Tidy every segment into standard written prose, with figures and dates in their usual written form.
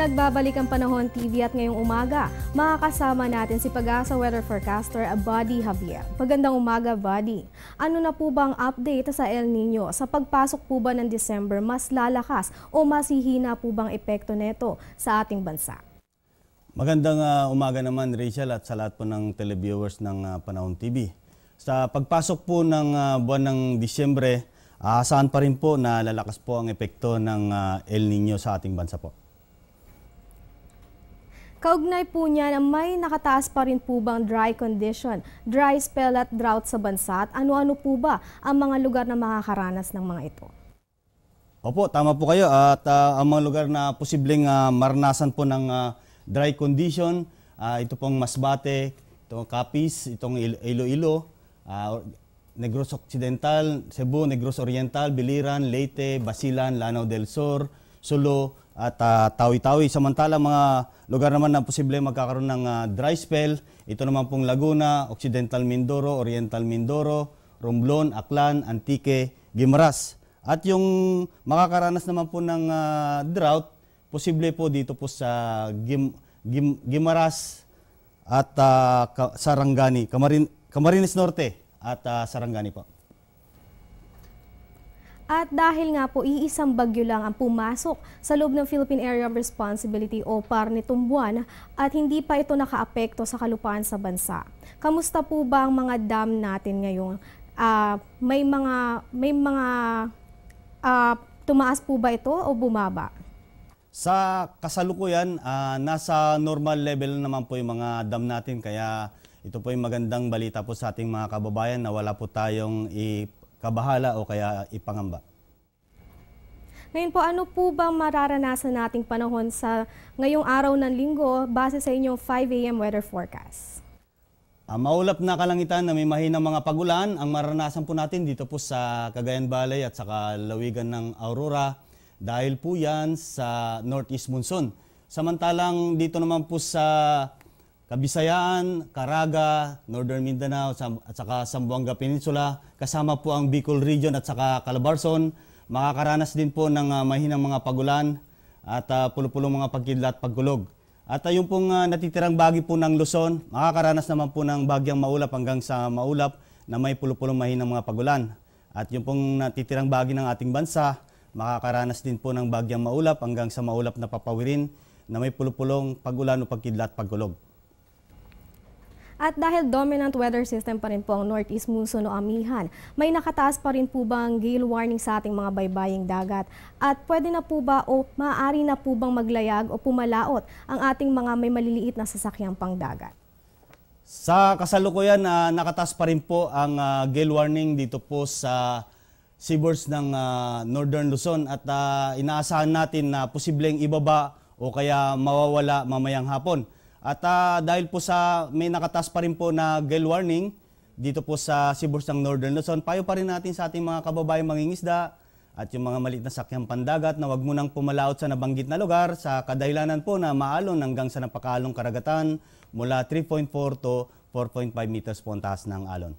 Nagbabalik ang Panahon TV at ngayong umaga, makakasama natin si Pag-asa Weather Forecaster Buddy Javier. Magandang umaga, Buddy. Ano na po bang update sa El Nino? Sa pagpasok po ba ng December, mas lalakas o mas hihina po bang epekto nito sa ating bansa? Magandang umaga naman, Rachel, at sa lahat po ng televiewers ng Panahon TV. Sa pagpasok po ng buwan ng Disyembre, saan pa rin po na lalakas po ang epekto ng El Nino sa ating bansa po. Kaugnay po niya na may nakataas pa rin po bang dry condition, dry spell at drought sa bansa at ano-ano po ba ang mga lugar na makakaranas ng mga ito? Opo, tama po kayo at ang mga lugar na posibleng maranasan po ng dry condition, ito pong Masbate, itong Capiz, itong Iloilo, Negros Occidental, Cebu, Negros Oriental, Biliran, Leyte, Basilan, Lanao del Sur, Sulu, at Tawi-Tawi. Samantala mga lugar naman na posible magkakaroon ng dry spell, ito naman pong Laguna, Occidental Mindoro, Oriental Mindoro, Romblon, Aklan, Antique, Guimaras. At yung makakaranas naman po ng drought, posible po dito po sa Guimaras at Sarangani, Camarines Norte at Sarangani po. At dahil nga po iisang bagyo lang ang pumasok sa loob ng Philippine Area of Responsibility o PAR nitong buwan at hindi pa ito nakaapekto sa kalupaan sa bansa. Kamusta po ba ang mga dam natin ngayon? May mga tumaas po ba ito o bumaba? Sa kasalukuyan, nasa normal level naman po yung mga dam natin, kaya ito po yung magandang balita po sa ating mga kababayan na wala po tayong kabahala o kaya ipangamba. Ngayon po, ano po bang mararanasan nating panahon sa ngayong araw ng linggo base sa inyong 5 AM weather forecast? Maulap na kalangitan na may mahinang mga pagulan ang maranasan po natin dito po sa Cagayan Valley at saka lawigan ng Aurora dahil po yan sa northeast monsoon. Samantalang dito naman po sa Kabisayaan, Caraga, Northern Mindanao at saka Zamboanga Peninsula, kasama po ang Bicol Region at saka Calabarzon, makakaranas din po ng mahinang mga pagulan at pulo-pulong mga pagkidlat at pagkulog. At yung pong natitirang bahagi po ng Luzon, makakaranas naman po ng bagyang maulap hanggang sa maulap na may pulo-pulong mahinang mga pagulan. At yung pong natitirang bahagi ng ating bansa, makakaranas din po ng bagyang maulap hanggang sa maulap na papawirin na may pulo-pulong pagulan o pagkidlat at pagkulog. At dahil dominant weather system pa rin po ang northeast monsoon o amihan, may nakataas pa rin po bang gale warning sa ating mga baybaying dagat? At pwede na po ba o maaari na po bang maglayag o pumalaot ang ating mga may maliliit na sasakyang pangdagat? Sa kasalukuyan, nakataas pa rin po ang gale warning dito po sa seaboards ng Northern Luzon at inaasahan natin na posibleng ibaba o kaya mawawala mamayang hapon. At dahil po sa may nakataas pa rin po na gale warning dito po sa seaboards ng Northern Luzon, payo pa rin natin sa ating mga kababayang mangingisda at yung mga maliit na sakyang pandagat na wag munang pumalaot sa nabanggit na lugar sa kadahilanan po na maalon hanggang sa napakalong karagatan mula 3.4 to 4.5 meters po ang taas ng alon.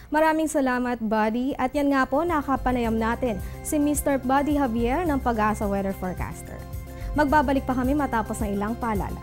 Maraming salamat, Buddy. At yan nga po, nakapanayam natin si Mr. Buddy Javier ng Pag-asa Weather Forecaster. Magbabalik pa kami matapos ng ilang paalala.